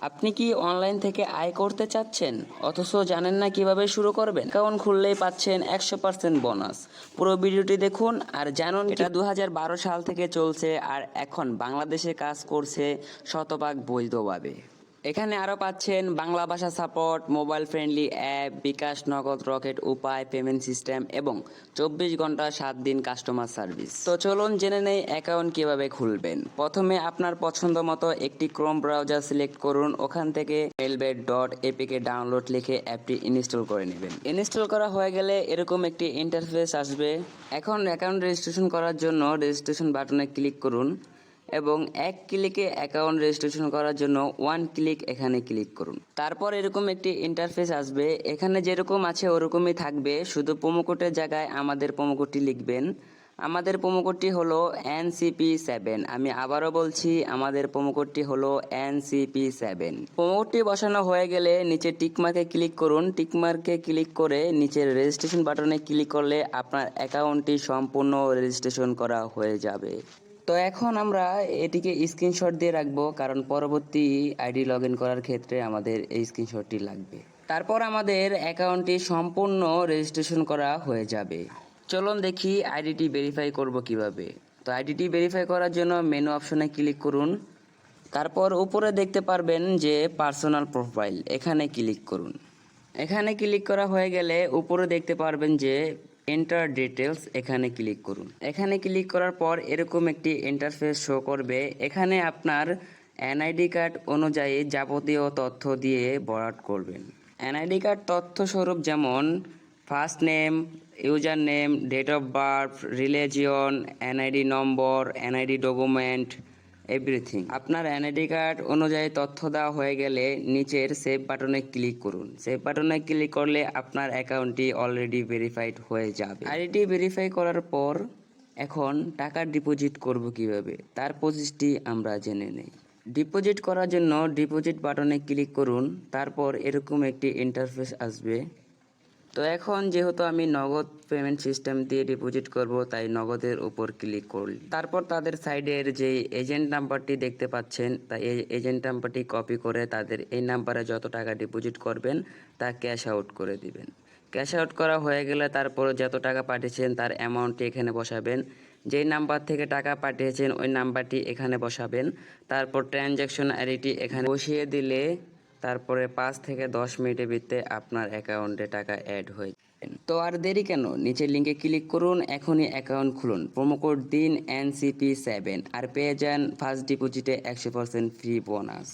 আপনি কি অনলাইন থেকে আয় করতে চাচ্ছেন অথচ জানেন না কিভাবে শুরু করবেন? অ্যাকাউন্ট খুললেই পাচ্ছেন 100% বোনাস। পুরো ভিডিওটি দেখুন আর জানুন এটা 2012 সাল থেকে চলছে আর এখন বাংলাদেশে কাজ করছে শতভাগ বৈধভাবে। এখানে আরও পাচ্ছেন বাংলা ভাষা সাপোর্ট, মোবাইল ফ্রেন্ডলি অ্যাপ, বিকাশ, নগদ, রকেট, উপায়, পেমেন্ট সিস্টেম এবং 24 ঘন্টা 7 দিন কাস্টমার সার্ভিস। তো চলুন জেনে নেই অ্যাকাউন্ট কিভাবে খুলবেন। প্রথমে আপনার পছন্দ মতো একটি ক্রোম ব্রাউজার সিলেক্ট করুন। ওখান থেকে mailbet.apk ডাউনলোড লিখে অ্যাপটি ইনস্টল করে নেবেন। ইনস্টল করা হয়ে গেলে এরকম একটি ইন্টারফেস আসবে। এখন অ্যাকাউন্ট রেজিস্ট্রেশন করার জন্য রেজিস্ট্রেশন বাটনে ক্লিক করুন এবং এক ক্লিকে অ্যাকাউন্ট রেজিস্ট্রেশন করার জন্য ওয়ান ক্লিক এখানে ক্লিক করুন। তারপর এরকম একটি ইন্টারফেস আসবে। এখানে যেরকম আছে ওরকমই থাকবে, শুধু প্রোমোকোডের জায়গায় আমাদের প্রোমোকোডটি লিখবেন। আমাদের প্রোমোকোডটি হলো NCP7। আমি আবারও বলছি, আমাদের প্রোমোকোডটি হলো NCP7। প্রোমোকোডটি বসানো হয়ে গেলে নিচে টিকমার্কে ক্লিক করুন। টিকমার্কে ক্লিক করে নিচের রেজিস্ট্রেশন বাটনে ক্লিক করলে আপনার অ্যাকাউন্টটি সম্পূর্ণ রেজিস্ট্রেশন করা হয়ে যাবে। তো এখন আমরা এটিকে স্ক্রিনশট দিয়ে রাখবো, কারণ পরবর্তী আইডি লগ ইন করার ক্ষেত্রে আমাদের এই স্ক্রিনশটটি লাগবে। তারপর আমাদের অ্যাকাউন্টটি সম্পূর্ণ রেজিস্ট্রেশন করা হয়ে যাবে। চলুন দেখি আইডিটি ভেরিফাই করব কিভাবে। তো আইডিটি ভেরিফাই করার জন্য মেনু অপশনে ক্লিক করুন। তারপর উপরে দেখতে পারবেন যে পার্সোনাল প্রোফাইল, এখানে ক্লিক করুন। এখানে ক্লিক করা হয়ে গেলে উপরে দেখতে পারবেন যে এন্টার ডিটেলস, এখানে ক্লিক করুন। এখানে ক্লিক করার পর এরকম একটি ইন্টারফেস শো করবে। এখানে আপনার এনআইডি কার্ড অনুযায়ী যাবতীয় তথ্য দিয়ে ভরাট করবেন। এনআইডি কার্ড তথ্য স্বরূপ যেমন first name, user name, date of birth, religion, NID number, NID document, everything. আপনার এনআইডি কার্ড অনুযায়ী তথ্য দেওয়া হয়ে গেলে নিচের সেভ বাটনে ক্লিক করুন। সেভ বাটনে ক্লিক করলে আপনার অ্যাকাউন্টটি অলরেডি ভেরিফাইড হয়ে যাবে। আইডি ভেরিফাই করার পর এখন টাকা ডিপোজিট করব কিভাবে তার প্রসেসটি আমরা জেনে নেই। ডিপোজিট করার জন্য ডিপোজিট বাটনে ক্লিক করুন। তারপর এরকম একটি ইন্টারফেস আসবে। তো এখন যেহেতু আমি নগদ পেমেন্ট সিস্টেম দিয়ে ডিপোজিট করব, তাই নগদের উপর ক্লিক করুন। তারপর তাদের সাইডের যে এজেন্ট নাম্বারটি দেখতে পাচ্ছেন, তাই এই এজেন্ট নাম্বারটি কপি করে তাদের এই নাম্বারে যত টাকা ডিপোজিট করবেন তা ক্যাশ আউট করে দিবেন। ক্যাশ আউট করা হয়ে গেলে তারপর যত টাকা পাঠিয়েছেন তার অ্যামাউন্টটি এখানে বসাবেন। যেই নাম্বার থেকে টাকা পাঠিয়েছেন ওই নাম্বারটি এখানে বসাবেন। তারপর ট্রানজ্যাকশন আইডিটি এখানে বসিয়ে দিলে তারপরে 5 থেকে 10 মিনিটের ভিতরে আপনার অ্যাকাউন্টে টাকা অ্যাড হয়ে যাবে। তো আর দেরি কেন, নিচের লিঙ্কে ক্লিক করুন, এখনই অ্যাকাউন্ট খুলুন, প্রোমো কোড দিন NCP7 আর পেয়ে যান ফার্স্ট ডিপোজিটে 100% ফ্রি বোনাস।